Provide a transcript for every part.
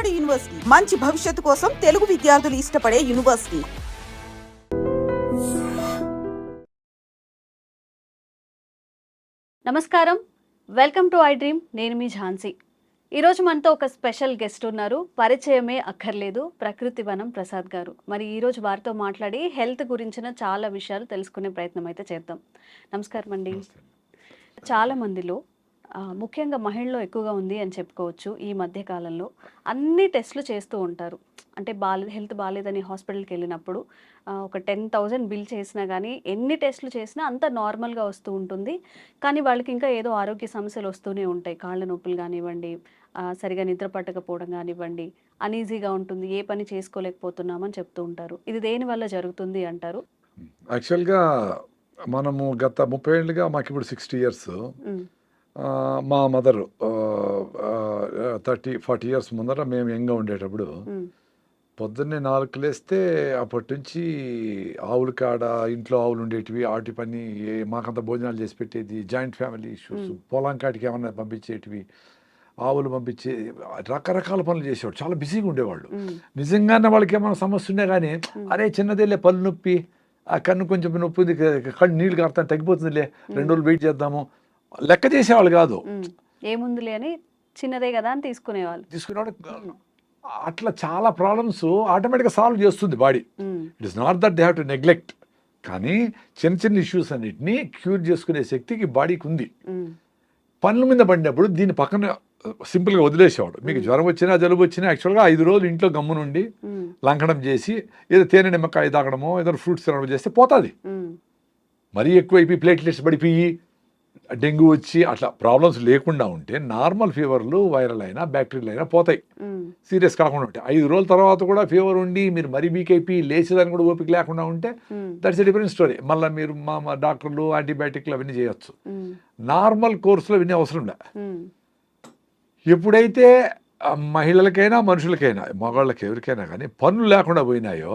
Tamil Nadu university మంచి భవిష్యత్తు కోసం తెలుగు విద్యార్థులు ఇష్టపడే యూనివర్సిటీ. నమస్కారం, వెల్కమ్ టు ఐ డ్రీమ్. నేను మీ ఝాన్సీ. ఈరోజు మనతో ఒక స్పెషల్ గెస్ట్ ఉన్నారు. పరిచయమే అక్కర్లేదు, ప్రకృతి వనం ప్రసాద్ గారు. మరి ఈరోజు వారితో మాట్లాడి హెల్త్ గురించిన చాలా విషయాలు తెలుసుకునే ప్రయత్నం అయితే చేద్దాం. నమస్కారం అండి. చాలా మందిలో ముఖ్యంగా మహిళల్లో ఎక్కువగా ఉంది అని చెప్పుకోవచ్చు. ఈ మధ్య కాలంలో అన్ని టెస్టులు చేస్తూ ఉంటారు. అంటే హెల్త్ బాగాలేదని హాస్పిటల్కి వెళ్ళినప్పుడు ఒక 10,000 బిల్ చేసినా కానీ ఎన్ని టెస్టులు చేసినా అంత నార్మల్గా వస్తూ ఉంటుంది. కానీ వాళ్ళకి ఇంకా ఏదో ఆరోగ్య సమస్యలు వస్తూనే ఉంటాయి. కాళ్ళ నొప్పులు కానివ్వండి, సరిగా నిద్ర పట్టకపోవడం కానివ్వండి, అనీజీగా ఉంటుంది, ఏ పని చేసుకోలేకపోతున్నామని చెప్తూ ఉంటారు. ఇది దేనివల్ల జరుగుతుంది అంటారు? యాక్చువల్గా మనము గత 30 ఏళ్ళుగా మాకు ఇప్పుడు 60 ఇయర్స్. మా మదరు 30-40 ఇయర్స్ ముందర మేము యంగ్గా ఉండేటప్పుడు పొద్దున్నే 4 లేస్తే అప్పటి నుంచి ఆవుల కాడ ఇంట్లో ఆవులు ఉండేటివి, వాటి పని మాకంత భోజనాలు చేసి పెట్టేది, జాయింట్ ఫ్యామిలీ ఇష్యూస్, పొలం కాటికి ఏమన్నా పంపించేటివి, ఆవులు పంపించే రకరకాల పనులు చేసేవాడు. చాలా బిజీగా ఉండేవాళ్ళు. నిజంగానే వాళ్ళకి ఏమైనా సమస్య ఉండే కానీ అరే చిన్నదేలే పళ్ళు నొప్పి, ఆ కన్ను కొంచెం నొప్పి ఉంది, కళ్ళు నీళ్ళు కారుతాను తగ్గిపోతుందిలే 2 రోజులు వెయిట్ చేద్దాము, లెక్క చేసేవాళ్ళు కాదు. ఏముందిలే అని చిన్నదే కదా అని తీసుకునేవాడు. అట్లా చాలా ప్రాబ్లమ్స్ ఆటోమేటిక్గా సాల్వ్ చేస్తుంది body. It is not that they have to neglect. కానీ చిన్న చిన్న ఇష్యూస్ అన్నిటినీ క్యూర్ చేసుకునే శక్తికి బాడీకి ఉంది. పనుల మీద పడినప్పుడు దీన్ని పక్కన సింపుల్గా వదిలేసేవాడు. మీకు జ్వరం వచ్చినా జలుబు వచ్చినా యాక్చువల్గా 5 రోజులు ఇంట్లో గమ్మునుండి లంకడం చేసి ఏదో తేనె నిమ్మకాయ తాగడమో ఏదో ఫ్రూట్స్ తినడం చేస్తే పోతుంది. మరీ ఎక్కువైపోయి ప్లేట్లెట్స్ పడిపోయి డెంగ్యూ వచ్చి అట్లా ప్రాబ్లమ్స్ లేకుండా ఉంటే నార్మల్ ఫీవర్లు వైరల్ అయినా బ్యాక్టీరియల్ అయినా పోతాయి, సీరియస్ కాకుండా ఉంటాయి. 5 రోజుల తర్వాత కూడా ఫీవర్ ఉండి మీరు మరీ వీక్ అయిపోయి లేచేదాన్ని కూడా ఓపిక లేకుండా ఉంటే దట్స్ ఎ డిఫరెంట్ స్టోరీ. మళ్ళీ మీరు మా డాక్టర్లు యాంటీబయాటిక్లు అవన్నీ చేయొచ్చు. నార్మల్ కోర్సులో అవన్నీ అవసరం లే. ఎప్పుడైతే మహిళలకైనా మనుషులకైనా మగవాళ్ళకి ఎవరికైనా కానీ పనులు లేకుండా పోయినాయో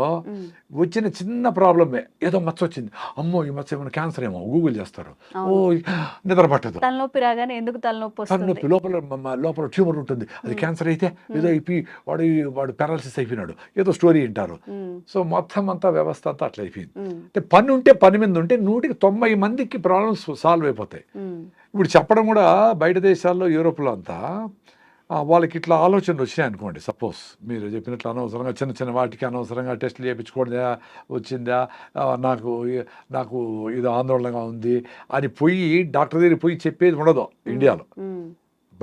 వచ్చిన చిన్న ప్రాబ్లమే, ఏదో మచ్చ వచ్చింది, అమ్మో ఈ మచ్చ ఏమైనా క్యాన్సర్ ఏమో గూగుల్ చేస్తారు, ఓ నిద్ర పట్టదు, తలనొప్పి రాగానే ఎందుకు తలనొప్పి, లోపల ట్యూమర్ ఉంటుంది, అది క్యాన్సర్ అయితే ఏదో అయిపోయి వాడు పారాలసిస్ అయిపోయినాడు, ఏదో స్టోరీ వింటారు. సో మొత్తం అంతా వ్యవస్థ అంతా అట్లా అయిపోయింది. అంటే పని ఉంటే పని మీద ఉంటే 190 మందికి ప్రాబ్లమ్స్ సాల్వ్ అయిపోతాయి. ఇప్పుడు చెప్పడం కూడా బయట దేశాల్లో యూరోప్లో అంతా వాళ్ళకి ఇట్లా ఆలోచనలు వచ్చినాయి అనుకోండి. సపోజ్ మీరు చెప్పినట్లు అనవసరంగా చిన్న చిన్న వాటికి అనవసరంగా టెస్టులు చేయించుకోవడా వచ్చిందా, నాకు ఇది ఆందోళనగా ఉంది అని పోయి డాక్టర్ దగ్గరికి పోయి చెప్పేది ఉండదు ఇండియాలో.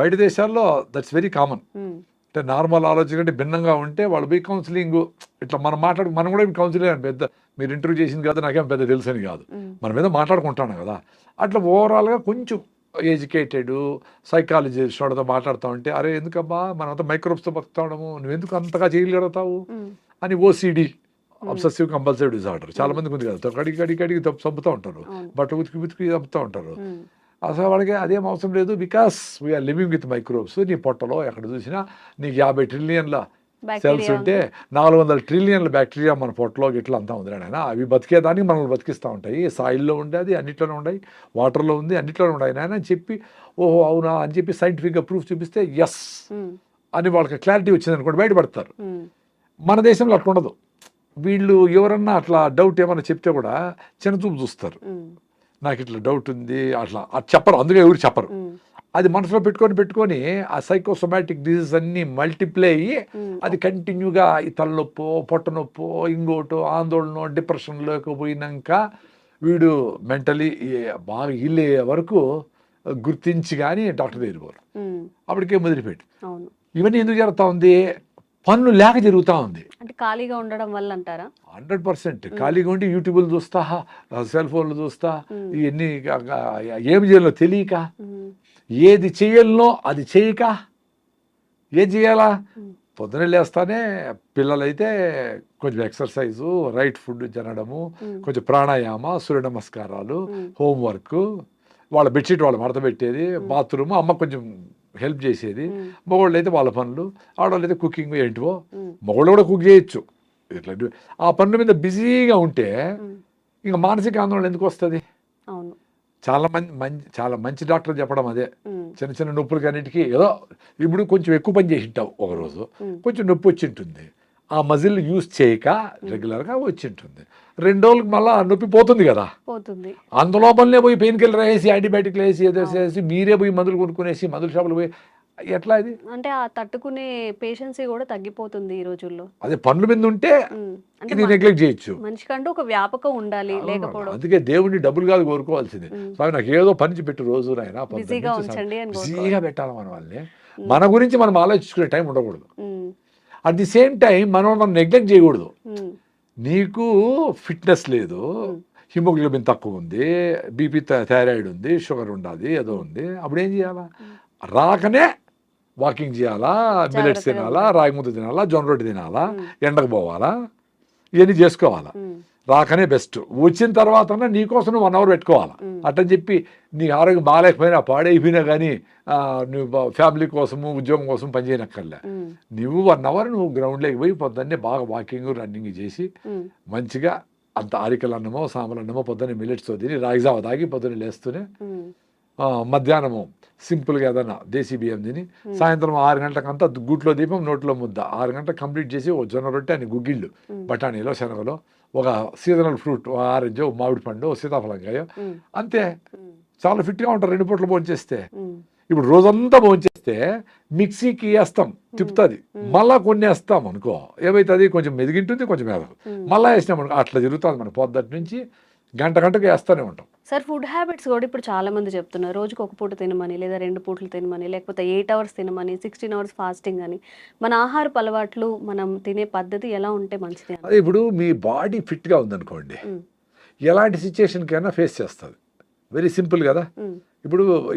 బయట దేశాల్లో దట్స్ వెరీ కామన్. అంటే నార్మల్ ఆలోచన కంటే భిన్నంగా ఉంటే వాళ్ళు పోయి కౌన్సిలింగ్ ఇట్లా మనం కూడా కౌన్సిలింగ్ అని పెద్ద మీరు ఇంటర్వ్యూ చేసింది కదా నాకేం పెద్ద తెలుసు అని కాదు, మన మీద మాట్లాడుకుంటాను కదా. అట్లా ఓవరాల్గా కొంచెం ఎడ్యుకేటెడ్ సైకాలజిస్ట్ వాళ్ళతో మాట్లాడుతూ ఉంటే అరే ఎందుకబ్బా మనమంతా మైక్రోబ్స్తో బతుకుతా ఉండము, నువ్వు ఎందుకు అంతగా చేయగలుగుతావు అని ఓసిడి అబ్సెసివ్ కంపల్సివ్ డిజార్డర్ చాలా మందికి ఉంది కదా, కడిగి చంపుతూ ఉంటారు, బట్ట ఉతికి చంపుతూ ఉంటారు. అసలు వాళ్ళకి అదేం అవసరం లేదు, because we're living with microbes. నీ పొట్టలో ఎక్కడ చూసినా నీకు 50 ట్రిలియన్ల సెల్స్ ఉంటే 400 ట్రిలియన్ల బ్యాక్టీరియా మన పొట్టలో గిట్లా అంతా ఉంది ఆయన. అవి బతికేదానికి మనల్ని బతికిస్తూ ఉంటాయి. సాయిల్లో ఉండేది అన్నిట్లోనే ఉన్నాయి, వాటర్లో ఉంది అన్నిట్లోనే ఉన్నాయి నాయన అని చెప్పి ఓహో అవునా అని చెప్పి సైంటిఫిక్గా ప్రూఫ్ చూపిస్తే ఎస్ అని వాళ్ళకి క్లారిటీ వచ్చింది అనుకోండి, బయటపడతారు. మన దేశంలో అట్లా ఉండదు. వీళ్ళు ఎవరన్నా అట్లా డౌట్ ఏమన్నా చెప్తే కూడా చిన్న చూపు చూస్తారు. నాకు ఇట్లా డౌట్ ఉంది అట్లా చెప్పరు, అందుకే ఎవరు చెప్పరు. అది మనసులో పెట్టుకొని ఆ సైకోసోమాటిక్ డిసీజ్ అన్ని మల్టిప్లై అయ్యి అది కంటిన్యూగా ఈ తలనొప్పో పొట్ట నొప్పో ఇంకోటో ఆందోళన డిప్రెషన్లోకి పోయినాక వీడు మెంటలీ బాగా ఇల్లే వరకు గుర్తించి కానీ డాక్టర్ దగ్గర పోరు. అప్పటికే మొదలుపెట్టి ఇవన్నీ ఎందుకు జరుగుతూ ఉంది? పనులు లేక జరుగుతూ ఉంది. అంటే ఖాళీగా ఉండడం వల్ల అంటారా? 100% ఖాళీగా ఉండి యూట్యూబ్లు చూస్తా, సెల్ ఫోన్లు చూస్తా, ఇవన్నీ ఏమి చేయాలో తెలియక, ఏది చేయాలనో అది చేయక, ఏది చేయాలా పొద్దున లేస్తానే పిల్లలైతే కొంచెం ఎక్సర్సైజు, రైట్ ఫుడ్ తినడము, కొంచెం ప్రాణాయామ, సూర్య నమస్కారాలు, హోంవర్క్, వాళ్ళ బెడ్షీట్ వాళ్ళు మడత పెట్టేది, బాత్రూమ్ అమ్మ కొంచెం హెల్ప్ చేసేది, మగవాళ్ళు అయితే వాళ్ళ పనులు, ఆడవాళ్ళు అయితే కుకింగ్ ఏంటివో, మగవాళ్ళు కూడా కుక్ చేయొచ్చు. ఇట్లా ఆ పనుల మీద బిజీగా ఉంటే ఇంకా మానసిక ఆందోళన ఎందుకు వస్తుంది? చాలా మంచి డాక్టర్ చెప్పడం అదే. చిన్న చిన్న నొప్పులకి అన్నిటికీ ఏదో ఇప్పుడు కొంచెం ఎక్కువ పని చేసి ఉంటావు ఒకరోజు, కొంచెం నొప్పి వచ్చి ఉంటుంది, ఆ మజిల్ యూజ్ చేయక రెగ్యులర్గా వచ్చి ఉంటుంది. 2 రోజులకు మళ్ళీ ఆ నొప్పి పోతుంది కదా, పోతుంది. అందులోపలనే పోయి పెయిన్ కిల్లర్ వేసి యాంటీబయాటిక్లు వేసి ఏదో వేసి మీరే పోయి మందులు కొనుక్కునేసి మందుల షాపులు పోయి ఎట్లా అది? అంటే ఆ తట్టుకునే పేషెన్సీ కూడా తగ్గిపోతుంది ఈ రోజుల్లో. అదే పనుల మీద ఉంటే అంటే ఇది నెగ్లెక్ట్ చేయొచ్చు. మనిషికంటూ ఒక వ్యాపకం ఉండాలి, లేకపోవడం. అందుకే దేవుడిని డబ్బులు కాదు కోరుకోవాల్సింది. స్వామి నాకు ఏదో పని పెట్టు రోజు నాయన, బిజీగా ఉంచండి అని బిజీగా పెట్టాలి మన వాళ్ళని. మన గురించి మనం ఆలోచించుకునే టైం ఉండకూడదు. అట్ ది సేమ్ టైం మనం నెగ్లెక్ట్ చేయకూడదు. నీకు ఫిట్నెస్ లేదు, హిమోగ్లోబిన్ తక్కువ ఉంది, బీపీ థైరాయిడ్ ఉంది, షుగర్ ఉండాలి, ఏదో ఉంది, అప్పుడు ఏం చేయాలా? రాకనే వాకింగ్ చేయాలా, మిల్లెట్స్ తినాలా, రాగి ముద్ద తినాలా, జొన్న రొట్టె తినాలా, ఎండకు పోవాలా, ఇవన్నీ చేసుకోవాలా. రాకనే బెస్ట్. వచ్చిన తర్వాత నీకోసం నువ్వు 1 అవర్ పెట్టుకోవాలా. అట్టని చెప్పి నీ ఆరోగ్యం బాగాలేకపోయినా పాడైపోయినా కానీ నువ్వు ఫ్యామిలీ కోసము ఉద్యోగం కోసం పనిచేయనక్కర్లే. నువ్వు 1 అవర్ నువ్వు గ్రౌండ్లోకి పోయి పొద్దున్నే బాగా వాకింగ్ రన్నింగ్ చేసి మంచిగా అంత ఆరికల అన్నమో సాంబార్ అన్నమో పొద్దున్నే మిల్లెట్స్తో తిని రాగి జావ తాగి పొద్దున్నే లేస్తూనే మధ్యాహ్నము సింపుల్గా ఏదైనా దేశీ బియ్యం తిని సాయంత్రం 6 గంటలకంతా గుట్లో దీపం నోట్లో ముద్ద, 6 గంటలకు కంప్లీట్ చేసి ఓ జొన్న రొట్టె అని గుగ్గిళ్ళు, బఠానీలో శనగలో, ఒక సీజనల్ ఫ్రూట్, ఆరెంజ్, మామిడి పండు, సీతాఫలంకాయ, అంతే. చాలా ఫిట్గా ఉంటారు 2 పూటలు భోంచేస్తే. ఇప్పుడు రోజంతా భోంచేస్తే మిక్సీకి వేస్తాం, తిప్పుతుంది, మళ్ళా కొన్ని వేస్తాం అనుకో, ఏమైతుంది కొంచెం మెదిగింటుంది, కొంచెం మెదగు, మళ్ళీ వేసినాం అనుకో, అట్లా జరుగుతుంది. మన పొద్దుటి నుంచి గంటకు వేస్తూనే ఉంటాం. సార్ ఫుడ్ హ్యాబిట్స్ కూడా ఇప్పుడు చాలా మంది చెప్తున్నారు, రోజుకి 1 పూట తినమని, లేదా 2 పూటలు తినమని, లేకపోతే 8 అవర్స్ తినమని, 16 అవర్స్ ఫాస్టింగ్ అని. మన ఆహారపు అలవాట్లు, మనం తినే పద్ధతి ఎలా ఉంటే మంచిది? అదే ఇప్పుడు మీ బాడీ ఫిట్గా ఉందనుకోండి, ఎలాంటి సిచ్యుయేషన్కైనా ఫేస్ చేస్తుంది. వెరీ సింపుల్ కదా.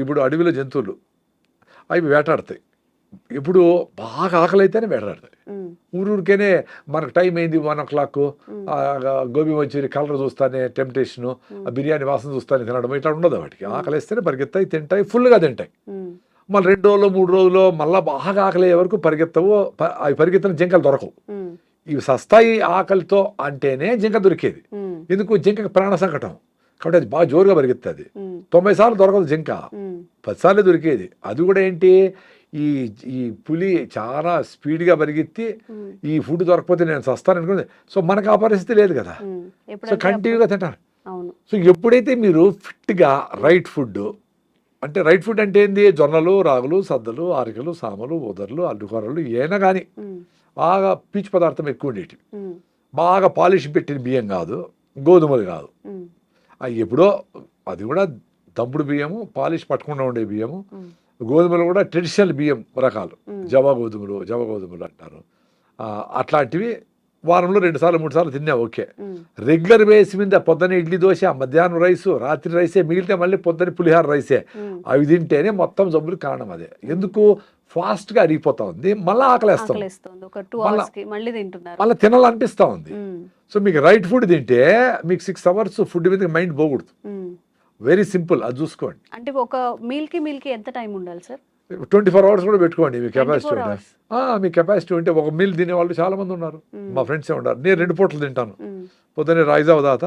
ఇప్పుడు అడవిలో జంతువులు అవి వేటాడతాయి. ఇప్పుడు బాగా ఆకలి అయితేనే వేటాడతాయి. ఊరికేనే మనకు టైం అయింది 1 o'clock, గోబీ మంచూరి కలర్ చూస్తానే టెంప్టేషను, బిర్యానీ వాసన చూస్తానే తినడం, ఇట్లా ఉండదు. వాటికి ఆకలి వేస్తేనే పరిగెత్తాయి, తింటాయి, ఫుల్గా తింటాయి. మళ్ళీ 2 రోజులు 3 రోజులు మళ్ళీ బాగా ఆకలి అయ్యే వరకు పరిగెత్తవు. అవి పరిగెత్తిన జింకలు దొరకవు. ఇవి సస్తాయి ఆకలితో అంటేనే జింక దొరికేది. ఎందుకు? జింకకి ప్రాణ సంకటం కాబట్టి అది బాగా జోరుగా పరిగెత్తుంది. 90 సార్లు దొరకదు జింక, 10 సార్లు దొరికేది. అది కూడా ఏంటి, ఈ పులి చాలా స్పీడ్గా పరిగెత్తి ఈ ఫుడ్ దొరకపోతే నేను చస్తాను అనుకుంది. సో మనకు ఆ పరిస్థితి లేదు కదా, సో కంటిన్యూగా తింటారు. సో ఎప్పుడైతే మీరు ఫిట్గా రైట్ ఫుడ్ అంటే ఏంది, జొన్నలు, రాగులు, సద్దలు, ఆరికలు, సామలు, ఉదర్లు, అల్లుకూరలు, ఏనా కానీ బాగా పీచు పదార్థం ఎక్కువ ఉండేవి, బాగా పాలిష్ పెట్టిన బియ్యం కాదు, గోధుమలు కాదు. ఎప్పుడో అది కూడా దంపుడు బియ్యము, పాలిష్ పట్టకుండా ఉండే బియ్యము. గోధుమలు కూడా ట్రెడిషనల్ బియ్యం రకాలు, జవ గోధుమలు అంటారు. అట్లాంటివి వారంలో 2 సార్లు 3 సార్లు తిన్నా ఓకే. రెగ్యులర్ బేస్ మీద పొద్దున్న ఇడ్లీ దోశ, మధ్యాహ్నం రైసు, రాత్రి రైసే, మిగిలితే మళ్ళీ పొద్దున్న పులిహార రైసే, అవి తింటేనే మొత్తం జబ్బులు కారణం. అదే ఎందుకు ఫాస్ట్గా అరిగిపోతా ఉంది, మళ్ళీ ఆకలేస్తాం, మళ్ళీ తినాలనిపిస్తూ ఉంది. సో మీకు రైట్ ఫుడ్ తింటే మీకు 6 hours ఫుడ్ మీద మైండ్ పోకూడదు. వెరీ సింపుల్, అది చూసుకోండి. అంటే ఒక మీల్కి ఎంత టైం ఉండాలి సార్? 24 hours కూడా పెట్టుకోండి మీ కెపాసిటీ ఉంటే. మీ కెపాసిటీ ఉంటే ఒక మీల్ తినే వాళ్ళు చాలా మంది ఉన్నారు, మా ఫ్రెండ్సే ఉన్నారు. నేను 2 పూటలు తింటాను. పొద్దున్నే రాయిజావ దాత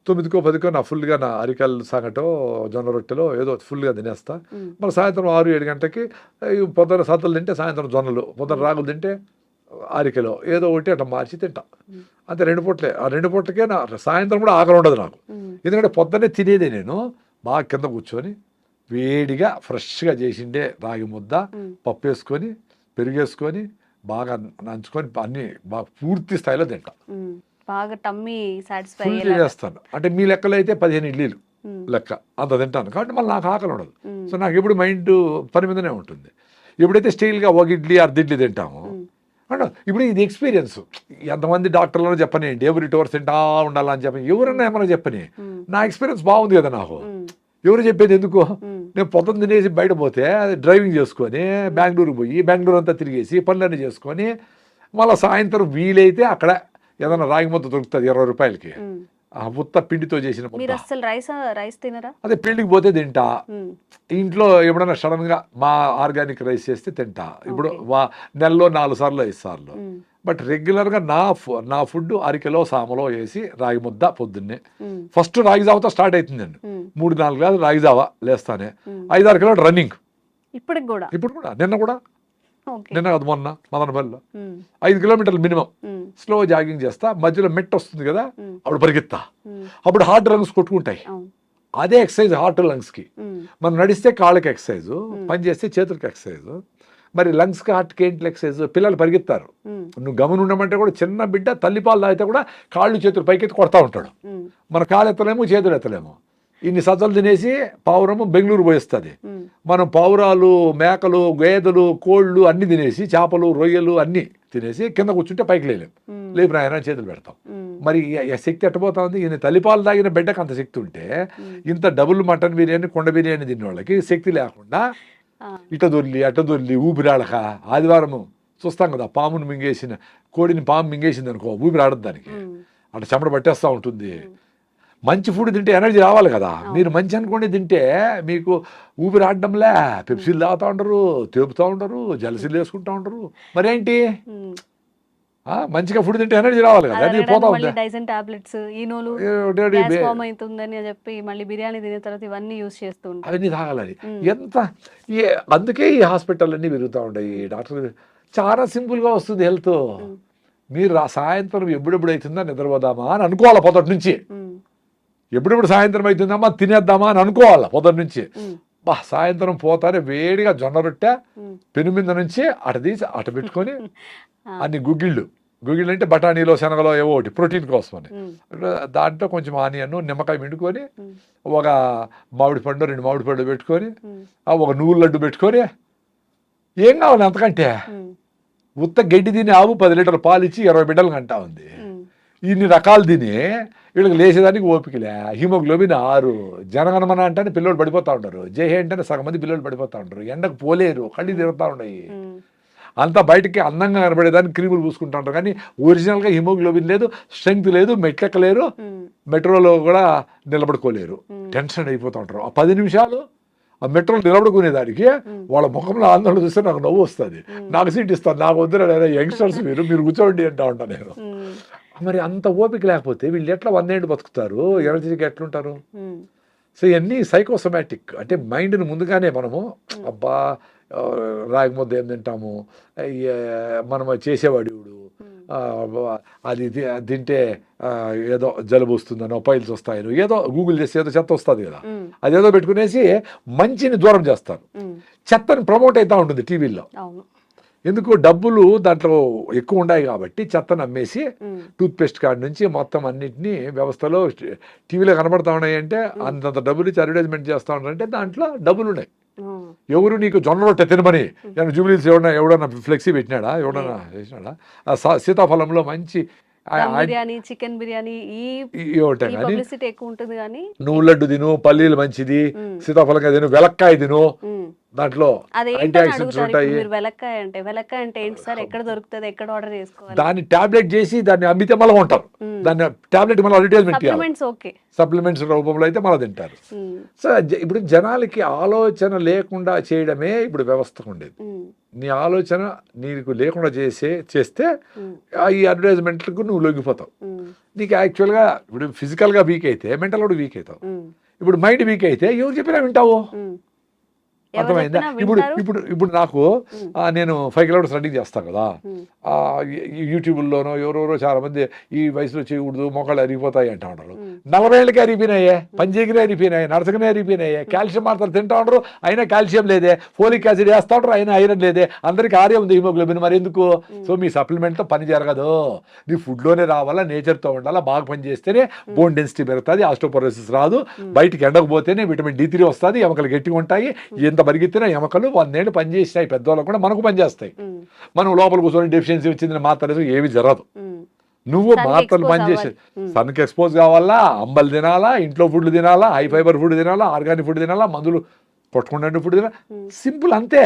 9కో 10కో నా ఫుల్గా నా అరికల్ సంగటో జొన్న రొట్టెలో ఏదో ఫుల్గా తినేస్తా. మళ్ళీ సాయంత్రం 6-7 గంటలకి పొద్దున్న సద్దలు తింటే సాయంత్రం జొన్నలు, పొద్దున్న రాగులు తింటే అరికెలో ఏదో ఒకటి అట్లా మార్చి తింటా. అంతే 2 పూటలే. ఆ 2 పూటలకే నా సాయంత్రం కూడా ఆకలి ఉండదు నాకు. ఎందుకంటే పొద్దున్నే తినేదే నేను బాగా కింద కూర్చొని వేడిగా ఫ్రెష్గా చేసిండే రాగి ముద్ద, పప్పు వేసుకొని, పెరుగేసుకొని, బాగా నంచుకొని అన్ని బాగా పూర్తి స్థాయిలో తింటా. బాగా టమ్మీ సాటిస్ఫై చేస్తాను. అంటే మీ లెక్కలో అయితే 15 ఇడ్లీలు లెక్క అంత తింటాను. కాబట్టి మళ్ళీ నాకు ఆకలి ఉండదు. సో నాకు ఎప్పుడు మైండ్ పని మీదనే ఉంటుంది. ఎప్పుడైతే స్టైల్గా 1 ఇడ్లీ 1/2 ఇడ్లీ తింటామో అంటే ఇప్పుడు ఇది ఎక్స్పీరియన్స్. ఎంతమంది డాక్టర్లను చెప్పనండి ఎవరి 2 hours తింటా ఉండాలని చెప్పని, ఎవరన్నా ఏమన్నా చెప్పని, నా ఎక్స్పీరియన్స్ బాగుంది కదా నాకు. ఎవరు చెప్పేది ఎందుకు? నేను పొద్దున్న తినేసి బయట పోతే డ్రైవింగ్ చేసుకొని బెంగళూరు పోయి బెంగళూరు అంతా తిరిగేసి పనులన్నీ చేసుకొని మళ్ళీ సాయంత్రం వీలైతే అక్కడ ఏదైనా రాగి ముద్ద దొరుకుతుంది 20 రూపాయలకి, ఆ ఉత్త పిండితో చేసిన రైస్ తినరా? అదే పెళ్లికి పోతే తింటా. ఇంట్లో ఎప్పుడైనా సడన్ గా మా ఆర్గానిక్ రైస్ చేస్తే తింటా. ఇప్పుడు నెలలో 4 సార్లు 5 సార్లు బట్ రెగ్యులర్గా నా ఫుడ్ అరకిలో సామలో వేసి రాగి ముద్ద పొద్దున్నే. ఫస్ట్ రాగి జావతో స్టార్ట్ అవుతుందండి. 3-4 గ్లాసులు రాగి జావ లేస్తానే. 5-6 కిలోమీటర్ రన్నింగ్ ఇప్పుడు కూడా. నిన్న కాదు మొన్న మదనపల్లిలో 5 కిలోమీటర్లు మినిమం స్లో జాగింగ్ చేస్తా. మధ్యలో మెట్ వస్తుంది కదా, అప్పుడు పరిగెత్తా. అప్పుడు హార్ట్ లంగ్స్ కొట్టుకుంటాయి. అదే ఎక్సర్సైజ్ హార్ట్ లంగ్స్కి. మనం నడిస్తే కాళ్ళకి ఎక్సర్సైజ్, పని చేస్తే చేతులకి ఎక్సర్సైజ్. మరి లంగ్స్కి హార్ట్కి ఏంటి ఎక్సర్సైజ్? పిల్లలు పరిగెత్తారు. నువ్వు గమని ఉండమంటే కూడా చిన్న బిడ్డ తల్లిపాలు తాగితే కూడా కాళ్ళు చేతులు పైకెత్తి కొడతా ఉంటాడు. మన కాళ్ళు ఎత్తలేము, చేతులు ఎత్తలేము. ఇన్ని సజ్జలు తినేసి పావురము బెంగళూరు పోయిస్తుంది. మనం పావురాలు, మేకలు, గేదెలు, కోళ్ళు అన్ని తినేసి, చేపలు, రొయ్యలు అన్ని తినేసి కింద కూర్చుంటే పైకి లేలేము. లేపు నాయన చేతులు పెడతాం. మరి శక్తి ఎట్టబోతా ఉంది? ఈయన తల్లిపాలు తాగిన బిడ్డకు అంత శక్తి ఉంటే, ఇంత డబుల్ మటన్ బిర్యానీ, కొండ బిర్యానీ తిన్న వాళ్ళకి శక్తి లేకుండా ఇట దొర్లి ఊపిరాడక, ఆదివారము చూస్తాం కదా, పామును మింగేసిన కోడిని పాము మింగేసింది అనుకో, ఊపిరాడదు దానికి, అట్లా చెమట పట్టేస్తూ ఉంటుంది. మంచి ఫుడ్ తింటే ఎనర్జీ రావాలి కదా. మీరు మంచి అనుకోండి తింటే మీకు ఊపిరాడడంలే, పెప్సీలు తాగుతూ ఉంటారు, తేపుతూ ఉంటారు, జలసీలు వేసుకుంటూ ఉంటారు. మరేంటి మంచిగా ఫుడ్ తింటే ఎనర్జీ రావాలి కదా. అది పోతా ఉంది. అవన్నీ తాగాలి. ఎంత అందుకే ఈ హాస్పిటల్ అన్నీ పెరుగుతూ ఉంటాయి. డాక్టర్ చాలా సింపుల్గా వస్తుంది హెల్త్. మీరు సాయంత్రం ఎప్పుడెప్పుడు అవుతుందా నిద్రపోదామా అని అనుకోవాలి పొద్దుటి నుంచి. ఎప్పుడెప్పుడు సాయంత్రం అవుతుందమ్మా తినేద్దామా అని అనుకోవాలి పొద్దుటి నుంచి. సాయంత్రం పోతారే వేడిగా జొన్న రొట్టె పెను మీద నుంచి అట తీసి అట పెట్టుకొని అన్ని గుగ్గిళ్ళు అంటే బఠానీలో, శనగలో ఏవో ఒకటి ప్రోటీన్ కోసమని, దాంట్లో కొంచెం ఆనియన్, నిమ్మకాయ పిండుకొని, ఒక మామిడి పండు, 2 మామిడి పండు పెట్టుకొని, ఒక నువ్వుల లడ్డు పెట్టుకొని, ఏం కావాలి అంతకంటే? ఉత్త గడ్డి తిని ఆవు 10 లీటర్ల పాలు ఇచ్చి 20 బిడ్డలు కంటా ఉంది. ఇన్ని రకాలు తిని వీళ్ళకి లేచేదానికి ఓపికలే. హిమోగ్లోబిన్ 6. జనగణమన అంటే పిల్లలు పడిపోతూ ఉంటారు. జేహే అంటే సగం మంది పిల్లలు పడిపోతూ ఉంటారు. ఎండకు పోలేరు, కళ్ళు తిరుగుతూ ఉన్నాయి. అంతా బయటకి అందంగా కనబడేదానికి క్రీములు పూసుకుంటూ ఉంటారు. కానీ ఒరిజినల్గా హిమోగ్లోబిన్ లేదు, స్ట్రెంగ్త్ లేదు, మెట్లెక్కలేరు, మెట్రోలో కూడా నిలబడుకోలేరు. టెన్షన్ అయిపోతూ ఉంటారు. ఆ 10 నిమిషాలు ఆ మెట్రోలో నిలబడుకునేదానికి వాళ్ళ ముఖంలో ఆందోళన చూస్తే నాకు నవ్వు వస్తుంది. నాకు సీట్ ఇస్తాను, నాకు వద్దురా యంగ్స్టర్స్ మీరు కూర్చోండి అంటా ఉంటాను నేను. మరి అంత ఓపిక లేకపోతే వీళ్ళు ఎట్లా 100 ఏళ్ళు బతుకుతారు? ఎనర్జీకి ఎట్లుంటారు? సో ఇవన్నీ సైకోసోమాటిక్. అంటే మైండ్ని ముందుగానే మనము అబ్బా రాగి ముద్ద ఏం తింటాము, మనం చేసేవాడు అది తింటే ఏదో జలుబు వస్తుందనో, పైల్స్ వస్తాయనో, ఏదో గూగుల్ చేస్తే ఏదో చెత్త వస్తుంది కదా, అదేదో పెట్టుకునేసి మంచిని దూరం చేస్తారు. చెత్తని ప్రమోట్ అవుతూ ఉంటుంది టీవీలో. ఎందుకు? డబ్బులు దాంట్లో ఎక్కువ ఉన్నాయి కాబట్టి చెత్తను అమ్మేసి టూత్పేస్ట్ కాడి నుంచి మొత్తం అన్నింటినీ వ్యవస్థలో టీవీలో కనబడతా ఉన్నాయి. అంటే అంతంత డబ్బులు ఇచ్చి అడ్వర్టైజ్మెంట్ చేస్తూ ఉన్నారంటే దాంట్లో డబ్బులు ఉన్నాయి. ఎవరు నీకు జొన్న రొట్టె తినమని జూబ్లీస్ ఎవడన్నా ఫ్లెక్సీ పెట్టినాడా? ఎవడన్నా చేసినాడా? సీతాఫలంలో మంచి చికెన్ బిర్యానీ నువ్వు లడ్డు తిను, పల్లీలు మంచిది, సీతాఫలంగా తిను, వెలక్కాయ తిను, దాంట్లో దాన్ని టాబ్లెట్ చేసి దాన్ని అమ్మితే మళ్ళీ ఉంటారు. దాన్ని టాబ్లెట్ మళ్ళీ అడ్వర్టైజ్మెంట్ సప్లిమెంట్స్ రూపంలో అయితే మళ్ళీ తింటారు. సో ఇప్పుడు జనాలకి ఆలోచన లేకుండా చేయడమే ఇప్పుడు వ్యవస్థకు ఉండేది. నీ ఆలోచన నీకు లేకుండా చేస్తే ఈ అడ్వర్టైజ్మెంట్లకు నువ్వు లొంగిపోతావు. నీకు యాక్చువల్గా ఇప్పుడు ఫిజికల్గా వీక్ అయితే మెంటల్ కూడా వీక్ అవుతావు. ఇప్పుడు మైండ్ వీక్ అయితే ఎవరు చెప్పినా వింటావు. అర్థమైందా? ఇప్పుడు నాకు నేను 5 కిలోమీటర్స్ రన్నింగ్ చేస్తాను కదా, యూట్యూబ్లోనో ఎవరెవరో చాలా మంది ఈ వయసులో చేయకూడదు, మోకాళ్ళు అరిగిపోతాయి అంటూ ఉంటారు. 40 ఏళ్ళకి అరిగిపోయినాయే, పంజీగిరి అరిగిపోయినాయి, నరసకనే అరిగిపోయినాయి, కాల్షియం మాత్రం తింటా ఉంటారు, అయినా కాల్షియం లేదే, ఫోలిక్ యాసిడ్ వేస్తూ ఉంటారు, అయినా ఐరన్ లేదే, అందరికీ ఆర్యం ఉంది హిమోగ్లోబిన్, మరి ఎందుకు? సో మీ సప్లిమెంట్తో పని జరగదు. నీ ఫుడ్లోనే రావాలా, నేచర్తో ఉండాలా, బాగా పని చేస్తేనే బోన్ డెన్సిటీ పెరుగుతుంది, ఆస్టోపోరోసిస్ రాదు, బయటికి ఎండకపోతేనే విటమిన్ D3 వస్తుంది, ఎముకలు గట్టిగా ఉంటాయి. ఎంత పరిగెత్తినా ఎముకలు 100 ఏళ్ళు పనిచేసినాయి, పెద్దవాళ్ళకు కూడా మనకు పనిచేస్తాయి. మనం లోపల కూర్చొని డెఫిషియన్సీ వచ్చిందని మాత్రం ఏమి జరగదు. నువ్వు మాత్రలు పనిచేసే సన్కి ఎక్స్పోజ్ కావాలా, అంబలు తినాలా, ఇంట్లో ఫుడ్లు తినాలా, హై ఫైబర్ ఫుడ్ తినాలా, ఆర్గానిక్ ఫుడ్ తినాలా, మందులు కొట్టుకుంటే ఫుడ్ తినాలా. సింపుల్ అంతే.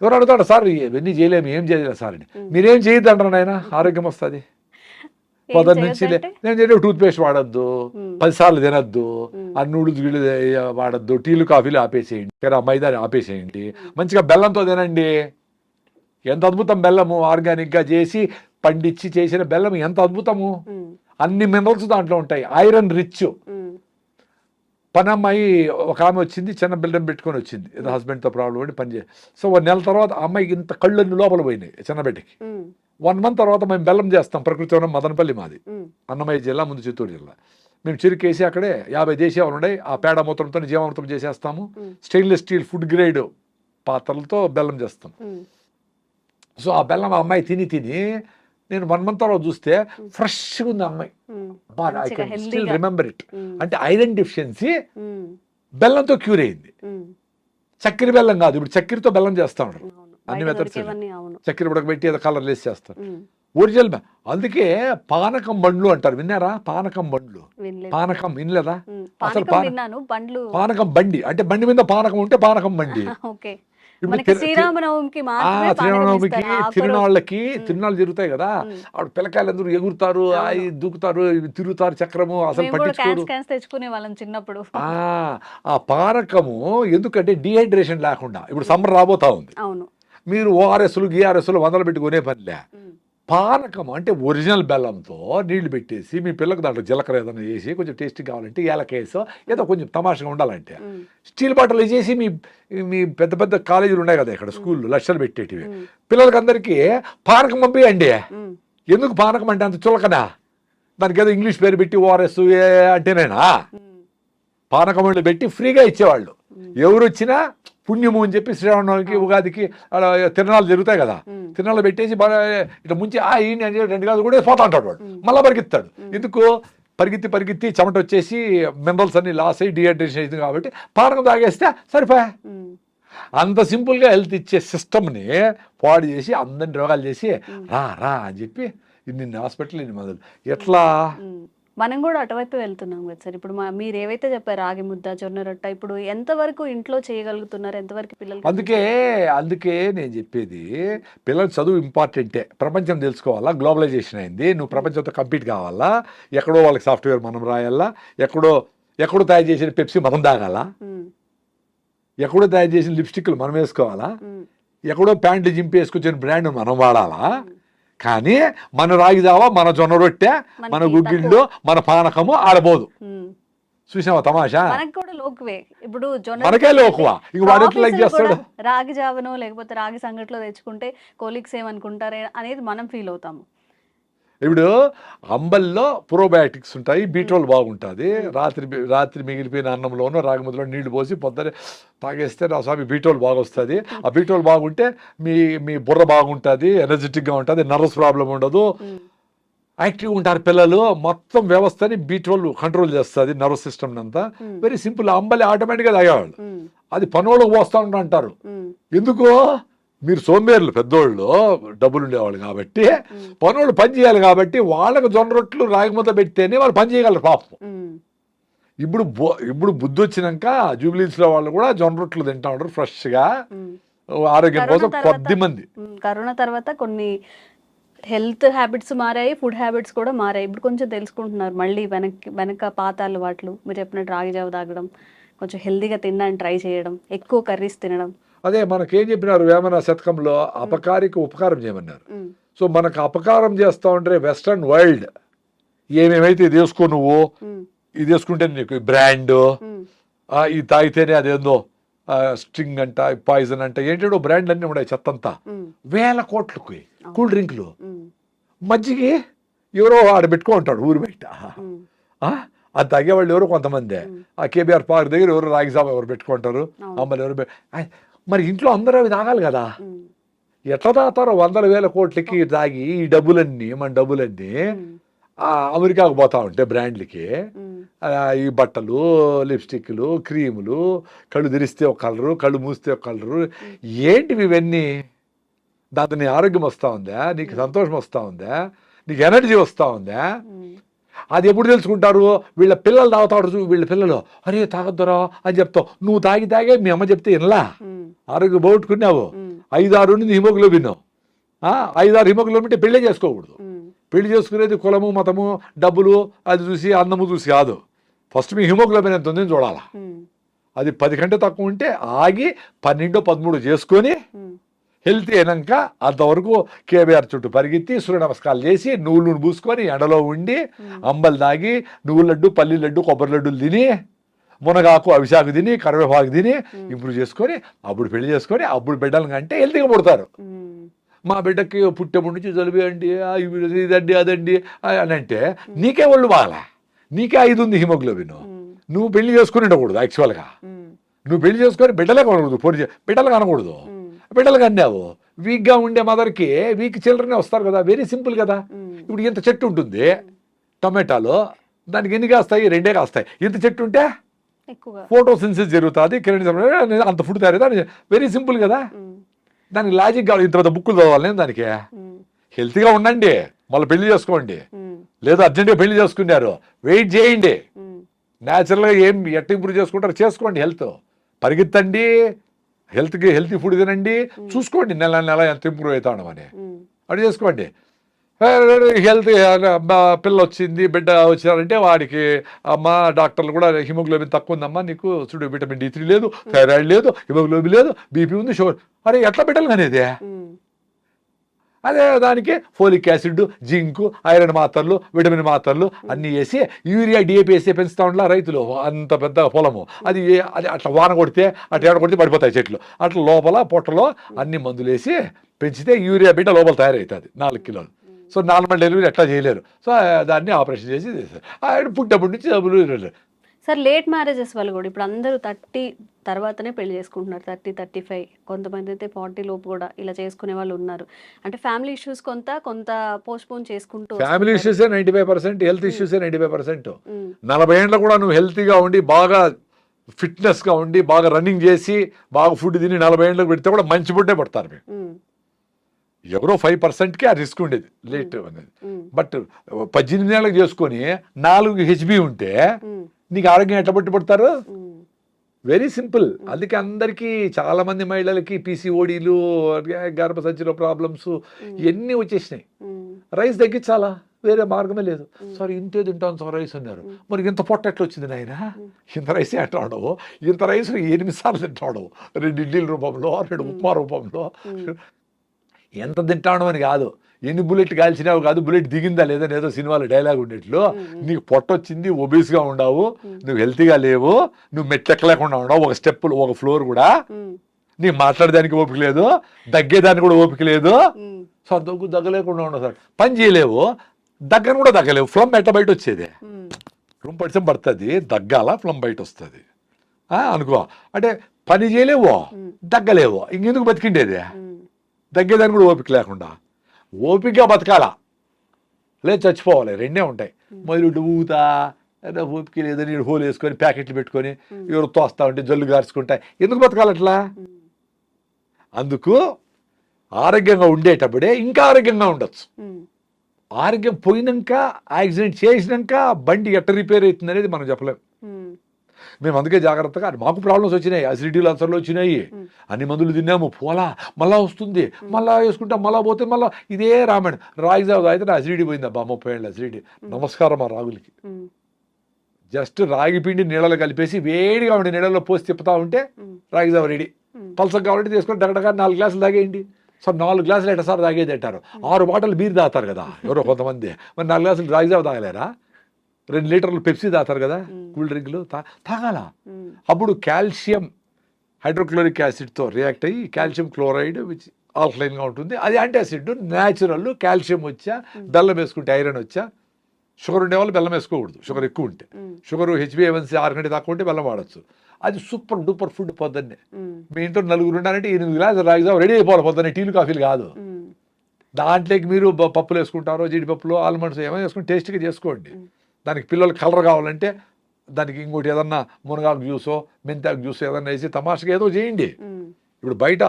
ఎవరు అడుగుతాడు సార్ ఇవన్నీ చేయలేము, ఏం చేయలేదు సార్ అని. మీరేం చేయొద్దు అంటారు నాయన, ఆరోగ్యం వస్తుంది. పొద్దున్న నుంచి నేను చెప్పి టూత్పేస్ట్ వాడద్దు, 10 సార్లు తినద్దు, ఆ నూడిల్స్ గిళ్ళు వాడద్దు, టీలు కాఫీలు ఆపేసేయండి, మైదాని ఆపేసేయండి, మంచిగా బెల్లంతో తినండి. ఎంత అద్భుతం బెల్లము, ఆర్గానిక్గా చేసి పండించి చేసిన బెల్లం ఎంత అద్భుతము. అన్ని మినరల్స్ దాంట్లో ఉంటాయి, ఐరన్ రిచ్. పనమ్మాయి ఒక ఆమె వచ్చింది, చిన్న బిల్డర్ పెట్టుకొని వచ్చింది, ఏదో హస్బెండ్తో ప్రాబ్లం పడి పని చేసి. సో 1 నెల తర్వాత ఆ అమ్మాయికి ఇంత కళ్ళన్ని లోపల పోయినాయి చిన్న బిడ్డకి. 1 మంత్ తర్వాత మేము బెల్లం చేస్తాం, ప్రకృతి వనం మదనపల్లి మాది, అన్నమయ్య జిల్లా, ముందు చిత్తూరు జిల్లా. మేము చెరుకేసి అక్కడే 50 దేశీయాలు ఉన్నాయి, ఆ పేడ మూత్రంతో జీవామృతం చేసేస్తాము. స్టెయిన్లెస్ స్టీల్ ఫుడ్ గ్రేడ్ పాత్రలతో బెల్లం చేస్తాం. సో ఆ బెల్లం ఆ అమ్మాయి తిని నేను 1 మంత్ తర్వాత చూస్తే ఫ్రెష్గా ఉంది ఆ అమ్మాయి. I can still remember it. అంటే ఐరన్ డెఫిషియన్సీ బెల్లంతో క్యూర్ అయింది. చక్కెర బెల్లం కాదు, ఇప్పుడు చక్కెరతో బెల్లం చేస్తా ఉంటారు అన్ని మెథడ్స్. చక్కెర ఉడకబెట్టి ఏదో కలర్ వేసి చేస్తారు. ఒరిజినల్ అందుకే పానకం బండ్లు అంటారు, విన్నారా? పానకం బండ్లు, పానకం వినలేదా? అసలు పానకం బండి అంటే బండి మీద పానకం ఉంటే పానకం బండి. శ్రీరామనవమికి తిరునాళ్ళు జరుగుతాయి కదా, ఆవిడ పిల్లకాయలు అందరూ ఎగురుతారు, దూకుతారు, తిరుగుతారు చక్రము, అసలు పట్టించుకోరు. తెచ్చుకునే వాళ్ళం చిన్నప్పుడు. ఆ పానకము ఎందుకంటే డిహైడ్రేషన్ లేకుండా, ఇప్పుడు సమ్మర్ రాబోతా ఉంది, మీరు ఓఆర్ఎస్లు గిఆర్ఎస్లు వందలు పెట్టుకునే పనిలే. పానకం అంటే ఒరిజినల్ బెల్లంతో నీళ్లు పెట్టేసి మీ పిల్లలకు దాంట్లో జీలకర్ర ఏదైనా వేసి కొంచెం టేస్టీ కావాలంటే ఏలకేసో ఏదో కొంచెం తమాషగా ఉండాలంటే స్టీల్ బాటిల్ చేసి మీ పెద్ద పెద్ద కాలేజీలు ఉన్నాయి కదా ఇక్కడ, స్కూళ్ళు లక్షలు పెట్టేటివి, పిల్లలకి అందరికీ పానకం పంపియండి. ఎందుకు పానకం అంటే అంత చులకనా? దానికి ఏదో ఇంగ్లీష్ పేరు పెట్టి ఓఆర్ఎస్ అంటేనేనా? పానకం పెట్టి ఫ్రీగా ఇచ్చేవాళ్ళు. ఎవరు వచ్చినా పుణ్యము అని చెప్పి శ్రీరామనవమికి ఉగాదికి తిరణాలు జరుగుతాయి కదా, తిరణాలు పెట్టేసి ఇట్లా ముంచి ఈయన 2 కాదు కూడా పోతా ఉంటాడు వాడు, మళ్ళీ పరిగెత్తాడు. ఎందుకు? పరిగెత్తి చెమట వచ్చేసి మినరల్స్ అన్ని లాస్ అయ్యి డిహైడ్రేషన్ అవుతుంది కాబట్టి పానకం తాగేస్తే సరిపోయా. అంత సింపుల్గా హెల్త్ ఇచ్చే సిస్టమ్ని పాడు చేసి అందరిని రోగాలు చేసి రా అని చెప్పి ఇన్ని హాస్పిటల్ ఇన్ని మందులు. ఎట్లా? మనం కూడా అటువైపు వెళ్తున్నాం కదా సార్. ఇప్పుడు మీరు ఏవైతే చెప్పారు రాగి ముద్ద, జొన్న రొట్ట, ఇప్పుడు ఎంతవరకు ఇంట్లో చేయగలుగుతున్నారు, ఎంతవరకు పిల్లలు? అందుకే నేను చెప్పేది, పిల్లల చదువు ఇంపార్టెంటే, ప్రపంచం తెలుసుకోవాలా, గ్లోబలైజేషన్ అయింది, నువ్వు ప్రపంచంతో కంపీట్ కావాలా, ఎక్కడో వాళ్ళకి సాఫ్ట్వేర్ మనం రాయాలా, ఎక్కడో తయారు చేసిన పెప్సీ మనం తాగాలా, ఎక్కడో తయారు చేసిన లిప్స్టిక్లు మనం వేసుకోవాలా, ఎక్కడో ప్యాంట్లు జింపి వేసుకొచ్చిన బ్రాండ్ మనం వాడాలా. కానీ మన రాగి జావా, మన జొన్న రొట్టె, మన గుగ్గిళ్ళు, మన పానకము ఆడబోదు. చూసావా తమాషా? ఇప్పుడు మనకే లోకువా, ఇంక వాడు ఎట్లా లైక్ చేస్తాడు? రాగి జావనో లేకపోతే రాగి సంగట్లో తెచ్చుకుంటే కోలీగ్స్ ఏమనుకుంటారే అనేది మనం ఫీల్ అవుతాము. ఇప్పుడు అంబల్లో ప్రోబయాటిక్స్ ఉంటాయి, బీట్రోల్ బాగుంటుంది. రాత్రి మిగిలిపోయిన అన్నంలోనూ రాగి ముద్దలో నీళ్లు పోసి పొద్దునే తాగేస్తే నా స్వామి బీట్రోల్ బాగా వస్తుంది. ఆ బీట్రోల్ బాగుంటే మీ బుర్ర బాగుంటుంది, ఎనర్జెటిక్గా ఉంటుంది, నర్వస్ ప్రాబ్లం ఉండదు, యాక్టివ్గా ఉంటారు పిల్లలు. మొత్తం వ్యవస్థని బీట్రోల్ కంట్రోల్ చేస్తుంది, నర్వస్ సిస్టమ్ అంతా. Very simple. అంబలి ఆటోమేటిక్గా తాగేవాళ్ళు, అది పనోళ్ళకి పోస్తూ అంటారు. ఎందుకు? మీరు సోంబేర్లు, పెద్దోళ్ళు డబ్బులు ఉండేవాళ్ళు కాబట్టి, పనులు పని చేయాలి కాబట్టి వాళ్ళకు జొన్న రొట్టెలు రాగి ముద్ద పెడితేనే వాళ్ళు పని చేయగలరు పాపం. ఇప్పుడు బుద్ధి వచ్చినాక జూబ్లీస్లో వాళ్ళు కూడా జొన్న రొట్టెలు తింటా ఉంటారు ఫ్రెష్గా, ఆరోగ్యం కోసం. కొద్ది మంది కరోనా తర్వాత కొన్ని హెల్త్ హ్యాబిట్స్ మారాయి, ఫుడ్ హ్యాబిట్స్ కూడా మారాయి. ఇప్పుడు కొంచెం తెలుసుకుంటున్నారు మళ్ళీ వెనక పాత అలవాట్లు. మీరు చెప్పినట్టు రాగి జావ తాగడం, కొంచెం హెల్తీగా తినడానికి ట్రై చేయడం, ఎక్కువ కర్రీస్ తినడం. అదే మనకేం చెప్పినారు వేమన శతకంలో, అపకారికి ఉపకారం చేయమన్నారు. సో మనకు అపకారం చేస్తూ ఉంటే వెస్ట్రన్ వరల్డ్ ఏమేమైతే ఇది వేసుకో, నువ్వు ఇది వేసుకుంటే నీకు బ్రాండ్, ఇది తాగితేనే అదేందో స్ట్రింగ్ అంట, పాయిజన్ అంట, ఏంటో బ్రాండ్లు అన్నీ ఉన్నాయి చెత్తంతా. 1000 కోట్లకు కూల్ డ్రింక్లు, మజ్జిగి ఎవరో ఆడ పెట్టుకో ఉంటాడు ఊరు బయట. అది తాగేవాళ్ళు ఎవరో కొంతమంది. ఆ కేబీఆర్ పార్క్ దగ్గర ఎవరు రాగి జావ ఎవరు పెట్టుకుంటారు, అమ్మలు ఎవరు. మరి ఇంట్లో అందరూ అవి తాగాలి కదా, ఎట్లా తాగుతారో 100,000 కోట్లకి తాగి ఈ డబ్బులన్నీ, మన డబ్బులన్నీ అమెరికాకు పోతా ఉంటే బ్రాండ్లకి, ఈ బట్టలు, లిప్స్టిక్లు, క్రీములు, కళ్ళు తెరిస్తే ఒక కలరు, కళ్ళు మూస్తే ఒక కలరు, ఏంటివి ఇవన్నీ? దాంతో నీ ఆరోగ్యం వస్తూ ఉందా, నీకు సంతోషం వస్తూ ఉందా, నీకు ఎనర్జీ వస్తూ ఉందా? అది ఎప్పుడు తెలుసుకుంటారు? వీళ్ళ పిల్లలు తాగుతాడు, వీళ్ళ పిల్లలు అరే తాగొద్దురా అని చెప్తావు. నువ్వు తాగే మీ అమ్మ చెప్తే వినలా, ఆరోగ్యం పోగొట్టుకున్నావు. 5-6 ఉంది హిమోగ్లోబిన్, 5-6 హిమోగ్లోబిన్ పెళ్ళే చేసుకోకూడదు. పెళ్లి చేసుకునేది కులము, మతము, డబ్బులు అది చూసి, అందము చూసి కాదు. ఫస్ట్ మీ హిమోగ్లోబిన్ ఎంత ఉందని చూడాలా. అది 10 కంటే తక్కువ ఉంటే ఆగి 12-13 చేసుకొని హెల్తీ అయినాక అంతవరకు కేబీఆర్ చుట్టూ పరిగెత్తి సూర్య నమస్కారాలు చేసి నువ్వులు పూసుకొని ఎండలో ఉండి అంబలు తాగి నువ్వుల లడ్డు పల్లి లడ్డు కొబ్బరి లడ్డులు తిని మునగాకు అవిశాకు తిని కరివేపాకు తిని ఇంప్రూవ్ చేసుకొని అప్పుడు పెళ్లి చేసుకొని అప్పుడు బిడ్డలు అంటే హెల్తీగా పుడతారు. మా బిడ్డకి పుట్టేప్పటి నుంచి జలుబు అండి ఇదండి అదండి అని అంటే నీకే ఒళ్ళు బాగాలే, నీకే 5 ఉంది హిమోగ్లోబిన్, నువ్వు పెళ్లి చేసుకుని ఉండకూడదు. యాక్చువల్గా నువ్వు పెళ్లి చేసుకొని బిడ్డలే కొనకూడదు, బిడ్డలు కనకూడదు. బిడ్డలు కన్నావు వీక్గా ఉండే మదర్కి వీక్ చిల్డ్రనే వస్తారు కదా, వెరీ సింపుల్ కదా. ఇప్పుడు ఇంత చెట్టు ఉంటుంది టొమాటోలో, దానికి ఎన్ని కాస్తాయి? 2 కాస్తాయి. ఇంత చెట్టు ఉంటే ఫోటోసిన్సిస్ జరుగుతుంది, కిరణ్ అంత ఫుడ్ తయారు, వెరీ సింపుల్ కదా. దానికి లాజిక్ కావాలి, ఇంత పెద్ద బుక్కులు చదవాలి నేను దానికి. హెల్తీగా ఉండండి, మళ్ళీ పెళ్లి చేసుకోండి. లేదా అర్జెంట్గా పెళ్లి చేసుకున్నారు, వెయిట్ చేయండి. న్యాచురల్గా ఎట్లా ఇంప్రూవ్ చేసుకుంటారో చేసుకోండి. హెల్త్ పరిగెత్తండి, హెల్తీ ఫుడ్ తినండి, చూసుకోండి నెల ఎంత ఇంప్రూవ్ అవుతా ఉండమని అది చేసుకోండి. హెల్త్ పిల్ల వచ్చింది బిడ్డ వచ్చినారంటే వాడికి అమ్మ డాక్టర్లు కూడా హిమోగ్లోబిన్ తక్కువ ఉందమ్మా నీకు, చూడు విటమిన్ D3 లేదు, థైరాయిడ్ లేదు, హిమోగ్లోబిన్ లేదు, బీపీ ఉంది, షుగర్. అరే ఎట్లా బిడ్డలు అనేది? అదే దానికి ఫోలిక్ యాసిడ్, జింక్, ఐరన్ మాత్రలు, విటమిన్ మాత్రలు అన్నీ వేసి యూరియా DAP వేసి పెంచుతా ఉండాల రైతులు. అంత పెద్ద పొలము అది అట్లా వాన కొడితే అట్లా ఏడ కొడితే పడిపోతాయి చెట్లు. అట్లా లోపల పొట్టలో అన్ని మందులు వేసి పెంచితే యూరియా బిడ్డ లోపల తయారవుతుంది 4 కిలోలు. సో నార్మల్ డెలివరీ ఎట్లా చేయలేరు, సో దాన్ని ఆపరేషన్ చేసి ఆయన పుట్టప్పటి నుంచి డబ్బులు. సార్ లేట్ మ్యారేజెస్ వల్ల కూడా ఇప్పుడు అందరూ 30 తర్వాతనే పెళ్లి చేసుకుంటున్నారు, 30, 35, కొంతమంది అయితే 40 లోపు కూడా ఇలా చేసుకునే వాళ్ళు ఉన్నారు. అంటే ఫ్యామిలీ ఇష్యూస్ కొంత పోస్ట్పోన్ చేసుకుంటూ. ఫ్యామిలీ ఇష్యూసే 95%, హెల్త్ ఇష్యూసే 95%. 40 ఏళ్ళ కూడా నువ్వు హెల్తీగా ఉండి బాగా ఫిట్నెస్గా ఉండి బాగా రన్నింగ్ చేసి బాగా ఫుడ్ తిని 40 ఏళ్ళకి పెడితే కూడా మంచి ఫుడ్డే పడతారు మీకు. ఎవరో 5%కి ఆ రిస్క్ ఉండేది లేట్ అనేది. బట్ 18 ఏళ్ళకి చేసుకొని 4 HB ఉంటే నీకు ఆరోగ్యం ఎట్లా పట్టుబడతారు? Very simple. అందుకే అందరికీ చాలా మంది మహిళలకి PCODలు, గర్భసంచిలో ప్రాబ్లమ్స్ ఇవన్నీ వచ్చేసినాయి. రైస్ తగ్గించాలా, వేరే మార్గమే లేదు. సార్ ఇంతే తింటాను సార్ రైస్ అన్నారు. మరి ఇంత పొట్ట ఎట్లా వచ్చింది నాయన? ఇంత రైస్ ఎట్లా ఉండవు, ఇంత రైస్ 8 సార్లు తింటాడు, 2 ఇడ్లీల రూపంలో, 2 ఉప్మా రూపంలో. ఎంత తింటాను అని కాదు, ఎన్ని బుల్లెట్ కాల్చినావు కాదు, బుల్లెట్ దిగిందా లేదా ఏదో సినిమాలో డైలాగ్ ఉండేట్లు. నీకు పొట్ట వచ్చింది, ఒబేస్గా ఉండవు, నువ్వు హెల్తీగా లేవు, నువ్వు మెట్లెక్కలేకుండా ఉండవు, ఒక స్టెప్పులు ఒక ఫ్లోర్ కూడా నీకు మాట్లాడడానికి ఓపిక లేదు, దగ్గేదానికి కూడా ఓపిక లేదు. సార్ దగ్గలేకుండా ఉండవు సార్, పని చేయలేవు, దగ్గర కూడా దగ్గలేవు. ఫ్లమ్ ఎట్ట బయట వచ్చేది? రూమ్ పడిసం పడుతుంది, దగ్గాల ఫ్లమ్ బయట వస్తుంది అనుకో. అంటే పని చేయలేవు, దగ్గలేవు, ఇంకెందుకు బతికిండేది? దగ్గేదానికి కూడా ఓపిక లేకుండా. ఓపికగా బతకాలా, లేదు చచ్చిపోవాలి, 2 ఉంటాయి. మొదలు ఊతా ఓపిక లేదని హోల్ వేసుకొని ప్యాకెట్లు పెట్టుకొని ఎవరు తోస్తా ఉంటే జల్లు గార్చుకుంటాయి. ఎందుకు బతకాలి అట్లా? అందుకు ఆరోగ్యంగా ఉండేటప్పుడే ఇంకా ఆరోగ్యంగా ఉండొచ్చు. ఆరోగ్యం పోయినాక, యాక్సిడెంట్ చేసినాక బండి ఎట్ట రిపేర్ అవుతుంది అనేది మనం చెప్పలేము. మేము అందుకే జాగ్రత్తగా, మాకు ప్రాబ్లమ్స్ వచ్చినాయి, అసిడిటీలు అల్సర్లు వచ్చినాయి, అన్ని మందులు తిన్నాము, పోలా మళ్ళా వస్తుంది, మళ్ళా వేసుకుంటాం, మళ్ళా పోతే మళ్ళీ ఇదే రామాయణ. రాగి జావ అయితే నా అసిడిటీ పోయిందబ్బా, 30 ఏళ్ళ అసిడిటీ. నమస్కారం ఆ రాగులకి. జస్ట్ రాగి పిండి నీళ్ళలో కలిపేసి వేడిగా ఉండి నీళ్ళలో పోసి తిప్పుతా ఉంటే రాగి జావ రెడీ. పల్సగా కావాలంటే తీసుకొని డగడగా 4 గ్లాసులు తాగేయండి. సో 4 గ్లాసులు ఎట్ట సార్ తాగేది అంటారు. 6 బాటలు బీర్ తాగుతారు కదా ఎవరో కొంతమంది, మరి 4 గ్లాసులు రాగి జావ తాగలేరా? 2 లీటర్లు పెప్సీ తాగుతారు కదా, కూల్ డ్రింక్లు తాగాల. అప్పుడు కాల్షియం హైడ్రోక్లోరిక్ యాసిడ్తో రియాక్ట్ అయ్యి కాల్షియం క్లోరైడ్ విచ్ ఆల్కలైన్గా ఉంటుంది, అది యాంటాసిడ్, న్యాచురల్. కాల్షియం వచ్చా, బెల్లం వేసుకుంటే ఐరన్ వచ్చా. షుగర్ ఉండేవాళ్ళు బెల్లం వేసుకోకూడదు, షుగర్ ఎక్కువ ఉంటే. షుగర్ HbA1c 6 కంటే తక్కువ ఉంటే బెల్లం వాడచ్చు. అది సూపర్ డూపర్ ఫుడ్. పొద్దున్నే మీ ఇంట్లో 4 ఉన్నారంటే 8 గ్లాసులు రాగి జావ రెడీ అయిపోవాలి పొద్దున్నే, టీలు కాఫీలు కాదు. దాంట్లోకి మీరు పప్పులు వేసుకుంటారో, జీడిపప్పులు, ఆల్మండ్స్ ఏమైనా వేసుకుని టేస్ట్గా చేసుకోండి. దానికి పిల్లలు కలర్ కావాలంటే దానికి ఇంకోటి ఏదన్నా మునగాకు జ్యూసో, మెంతాకు జ్యూసో ఏదన్నా వేసి తమాషగా ఏదో చేయండి. ఇప్పుడు బయట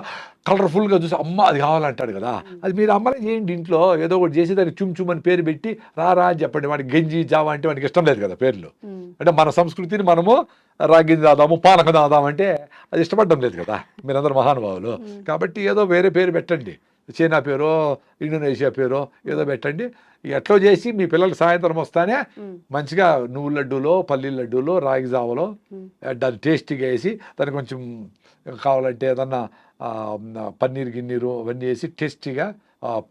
కలర్ఫుల్గా చూసి అమ్మ అది కావాలంటాడు కదా, అది మీరు అమ్మనే చేయండి ఇంట్లో. ఏదో ఒకటి చేసి దానికి చుమ్ అని పేరు పెట్టి రా అని చెప్పండి. వాడికి గంజి జావా అంటే వాడికి ఇష్టం లేదు కదా పేర్లు. అంటే మన సంస్కృతిని మనము రాగింది దాదాము, పానకం దాదామంటే అది ఇష్టపడడం లేదు కదా మీరందరూ మహానుభావులు. కాబట్టి ఏదో వేరే పేరు పెట్టండి, చైనా పేరో, ఇండోనేషియా పేరో ఏదో పెట్టండి. ఎట్లో చేసి మీ పిల్లలు సాయంత్రం వస్తానే మంచిగా నువ్వుల లడ్డూలో, పల్లీల లడ్డూలో, రాగి జావలో దాన్ని టేస్టీగా వేసి దాన్ని కొంచెం కావాలంటే ఏదన్నా పన్నీర్ గిన్నీరు అవన్నీ వేసి టేస్టీగా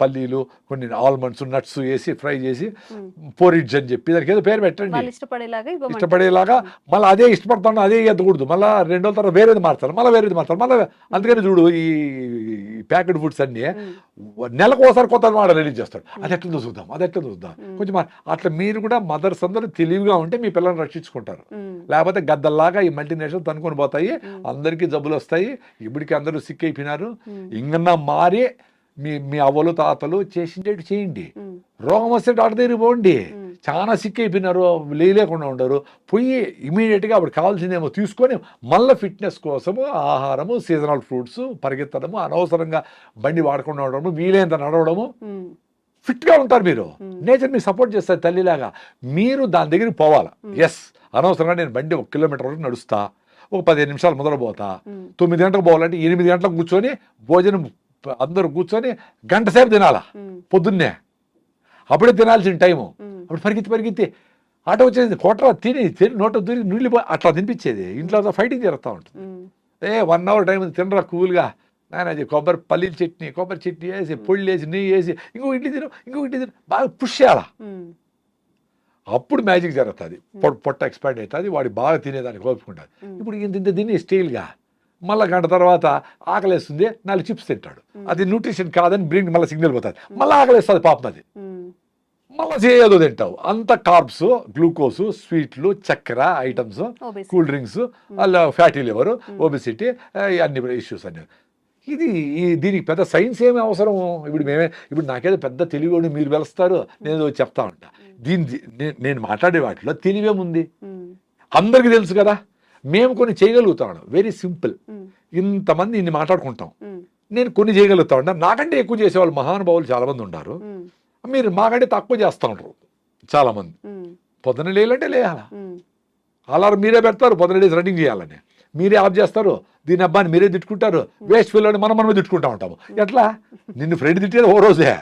పల్లీలు కొన్ని ఆల్మండ్స్ నట్స్ వేసి ఫ్రై చేసి పోరిడ్జ్ అని చెప్పి దానికి ఏదో పేరు పెట్టండి, వాళ్ళు ఇష్టపడేలాగా ఇష్టపడేలాగా. మళ్ళీ అదే ఇష్టపడతాను అదే ఎద్దకూడదు, మళ్ళీ 2 రోజుల తర్వాత వేరేది మారుతారు, మళ్ళీ వేరేది మారుతారు మళ్ళీ. అందుకని చూడు ఈ ప్యాకెట్ ఫుడ్స్ అన్నీ నెలకు ఒకసారి కొత్త వాడు రిలీజ్ చేస్తాడు. అది ఎట్లా చూద్దాం, అది ఎట్లా చూద్దాం కొంచెం అట్లా. మీరు కూడా మదర్స్ అందరూ తెలివిగా ఉంటే మీ పిల్లల్ని రక్షించుకుంటారు. లేకపోతే గద్దల్లాగా ఈ మల్టీనేషనల్ తనుకొని పోతాయి, అందరికీ జబ్బులు వస్తాయి. ఇప్పటికీ అందరూ సిక్ అయిపోయినారు. ఇంకన్నా మారి మీ అవ్వలు తాతలు చేసిండేటి చేయండి. రోగం వస్తే డాక్టర్ దగ్గరికి పోండి. చాలా సిక్ అయిపోయినారు, లేకుండా ఉండరు, పోయి ఇమీడియట్గా అప్పుడు కావాల్సిందేమో తీసుకొని మళ్ళీ ఫిట్నెస్ కోసము ఆహారము, సీజనల్ ఫ్రూట్స్, పరిగెత్తడము, అనవసరంగా బండి వాడకుండా ఉండడము, వీలైనంత నడవడము, ఫిట్గా ఉంటారు. మీరు నేచర్ మీకు సపోర్ట్ చేస్తారు తల్లిలాగా. మీరు దాని దగ్గరికి పోవాలి. ఎస్, అనవసరంగా నేను బండి 1 కిలోమీటర్ వరకు నడుస్తా, ఒక 15 నిమిషాలు మొదలు పోతా, 9 గంటలకు పోవాలంటే 8 గంటలకు కూర్చొని భోజనం అందరూ కూర్చొని గంట సేపు తినాలా పొద్దున్నే, అప్పుడే తినాల్సిన టైము. అప్పుడు పరిగెత్తి ఆటో వచ్చేది కొట్రా తిని నోట దూరి నీళ్ళు అట్లా తినిపించేది. ఇంట్లో ఫైటింగ్ జరుగుతూ ఉంటుంది. 1 అవర్ టైం తినరా కూల్గా నాయన, పల్లీల చట్నీ, కొబ్బరి చట్నీ వేసి, పొళ్ళు వేసి, నెయ్యి వేసి, ఇంకో ఇడ్లీ తిను బాగా పుష్ చేయాలా. అప్పుడు మ్యాజిక్ జరుగుతుంది, పొట్ట ఎక్స్పాండ్ అవుతుంది, వాడి బాగా తినేదానికి కోపుకుంటుంది. ఇప్పుడు ఇంత తిని స్టీల్గా మళ్ళీ గంట తర్వాత ఆకలేస్తుంది, 4 చిప్స్ తింటాడు. అది న్యూట్రిషన్ కాదని బ్రెయిన్ మళ్ళీ సిగ్నల్ పోతుంది, మళ్ళీ ఆకలేస్తుంది పాపం. అది మళ్ళీ చేయదో తింటావు. అంత కార్బ్స్, గ్లూకోజ్, స్వీట్లు, చక్కెర ఐటమ్స్, కూల్ డ్రింక్స్, అలా ఫ్యాటీ లివర్, ఒబెసిటీ, అన్ని ఇష్యూస్ అన్ని. దీనికి పెద్ద సైన్స్ ఏమి అవసరం? ఇప్పుడు నాకేదో పెద్ద తెలివి మీరు వెలుస్తారు, నేను చెప్తా ఉంటా. నేను మాట్లాడే వాటిలో తెలివేముంది? అందరికీ తెలుసు కదా. మేము కొన్ని చేయగలుగుతాం, వెరీ సింపుల్. ఇంతమంది ఇన్ని మాట్లాడుకుంటాం, నేను కొన్ని చేయగలుగుతా ఉంటా. నాకంటే ఎక్కువ చేసేవాళ్ళు మహానుభావులు చాలా మంది ఉన్నారు. మీరు మాకంటే తక్కువ చేస్తూ ఉంటారు చాలా మంది. పొద్దున లేయాలంటే లేయాలా, అలారం మీరే పెడతారు, పొద్దున లేసి రన్నింగ్ చేయాలని మీరే ఆఫ్ చేస్తారు, దీని అబ్బాయిని మీరే తిట్టుకుంటారు, వేస్ట్ ఫీల్ అని మనమే తిట్టుకుంటా ఉంటాము. ఎట్లా? నిన్ను ఫ్రెండ్ తిట్టేది ఓ రోజే,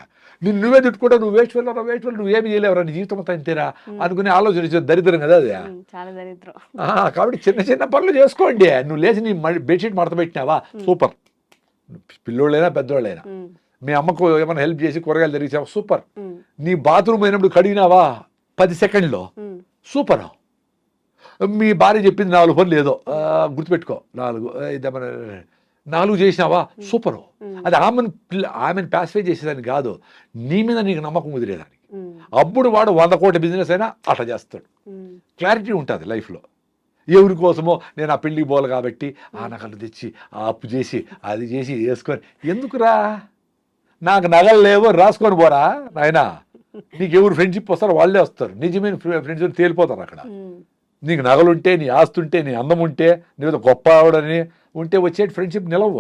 నువ్వే తిట్టుకుంటావు, నువ్వు వేస్ట్ ఫీల్ నువ్వేమి చేయలేవరా, నీ జీవితం అంతా అంతేరా అనుకునే ఆలోచన దరిద్రం కదా అది. కాబట్టి చిన్న పనులు చేసుకోండి. నువ్వు లేచి నీ బెడ్షీట్ మడత పెట్టినావా, సూపర్. పిల్లోళ్ళైనా పెద్దోళ్ళైనా మీ అమ్మకు ఏమైనా హెల్ప్ చేసి కూరగాయలు తెరిచావా, సూపర్. నీ బాత్రూమ్ అయినప్పుడు కడిగినావా 10 సెకండ్లో, సూపర్. మీ భార్య చెప్పింది 4 పనులు ఏదో గుర్తుపెట్టుకో, 4 చేసినావా, సూపరు. అది ఆమెను ప్యాసిఫై చేసేదాన్ని కాదు, నీ మీద నీకు నమ్మకం కుదిరేదానికి. అప్పుడు వాడు 100 కోట్ల బిజినెస్ అయినా అట్లా చేస్తాడు. క్లారిటీ ఉంటుంది లైఫ్లో. ఎవరి కోసమో నేను ఆ పెళ్ళికి పోవాలి కాబట్టి నగలు తెచ్చి అప్పు చేసి అది చేసి వేసుకొని ఎందుకురా, నాకు నగలు లేవో రాసుకొని పోరా నాయనా. నీకు ఎవరు ఫ్రెండ్షిప్ వస్తారో వాళ్ళే వస్తారు, నిజమైన ఫ్రెండ్స్ తేలిపోతారు అక్కడ. నీకు నగలుంటే, నీ ఆస్తి ఉంటే, నీ అందం ఉంటే, నీ గొప్ప ఆవిడని ఉంటే వచ్చే ఫ్రెండ్షిప్ నిలవు.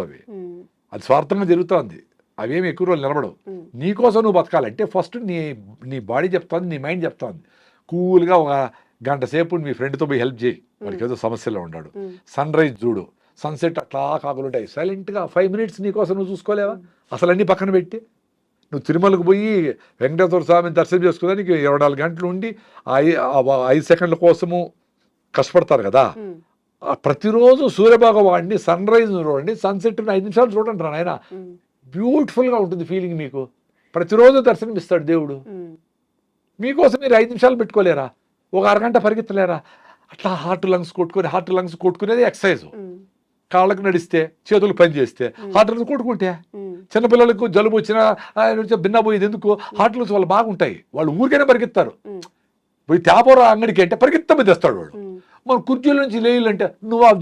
అది స్వార్థంగా జరుగుతుంది, అవేమి ఎక్కువ రోజులు నిలబడవు. నీకోసం నువ్వు బతకాలంటే ఫస్ట్ నీ బాడీ చెప్తుంది, నీ మైండ్ చెప్తుంది. కూల్గా ఒక గంట సేపు మీ ఫ్రెండ్తో పోయి హెల్ప్ చేయి, వాడికి ఏదో సమస్యలో ఉన్నాడు. సన్ రైజ్ చూడు, సన్సెట్ అట్లా కాకులుంటాయి, సైలెంట్గా 5 మినిట్స్ నీకోసం నువ్వు చూసుకోలేవా? అసలు అన్నీ పక్కన పెట్టి నువ్వు తిరుమలకు పోయి వెంకటేశ్వర స్వామిని దర్శనం చేసుకోవడానికి 24 గంటలు ఉండి 5 సెకండ్ల కోసము కష్టపడతారు కదా. ప్రతిరోజు సూర్యభగవాన్ని సన్ రైజ్ చూడండి, సన్సెట్ 5 నిమిషాలు చూడండి రా నాయన, బ్యూటిఫుల్గా ఉంటుంది ఫీలింగ్. మీకు ప్రతిరోజు దర్శనం ఇస్తాడు దేవుడు. మీకోసం మీరు 5 నిమిషాలు పెట్టుకోలేరా? ఒక అరగంట పరిగెత్తలేరా? అట్లా హార్ట్ లంగ్స్ కొట్టుకునేది ఎక్సర్సైజ్. కాళ్ళకు నడిస్తే, చేతులు పని చేస్తే హార్ట్ లంగ్స్ కొట్టుకుంటే. చిన్నపిల్లలకు జలుబు వచ్చినా భిన్న పోయేది ఎందుకు? హార్ట్ లంగ్స్ వాళ్ళు బాగుంటాయి, వాళ్ళు ఊరికైనా పరిగెత్తారు. పోయి తేపర అంగడికి అంటే పరిగెత్తమే తెస్తాడు వాడు. మన కుర్చీల నుంచి లేయాలంటే నువ్వు ఆఫ్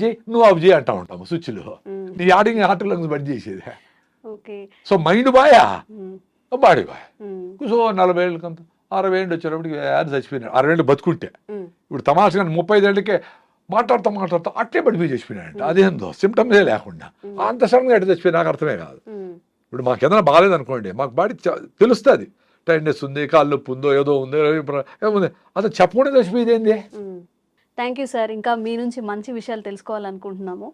చేయి అంటా ఉంటాము స్విచ్లో. నీ ఆడింగ్ హార్ట్ లంగ్స్ బంద్ చేసేది. సో మైండ్ బాయా, బాడీ బాయ్. సో 40 ఏళ్ళకంత 60 ఏళ్ళు వచ్చేటప్పటికి చచ్చిపోయినాడు. 60 ఏళ్ళు బతుకుంటే ఇప్పుడు తమాషగా 35 ఏళ్ళకే మాట్లాడుతూ అట్లే పడిపోయి చచ్చిపోయినాడు. అదేందో సిమ్టమ్సే లేకుండా అంత సడన్గా ఎట్లా చచ్చిపోయి నాకు అర్థమే కాదు. ఇప్పుడు మాకు ఏదైనా బాగాలేదు అనుకోండి, మాకు బాడీ తెలుస్తుంది, టైర్నెస్ ఉంది, కాళ్ళు నొప్పి ఉందో ఏదో ఉందో ఏముంది, అసలు చెప్పకుండా చచ్చిపోయేది ఏంది. Thank you sir. ఇంకా మీ నుంచి మంచి విషయాలు తెలుసుకోవాలనుకుంటున్నాము.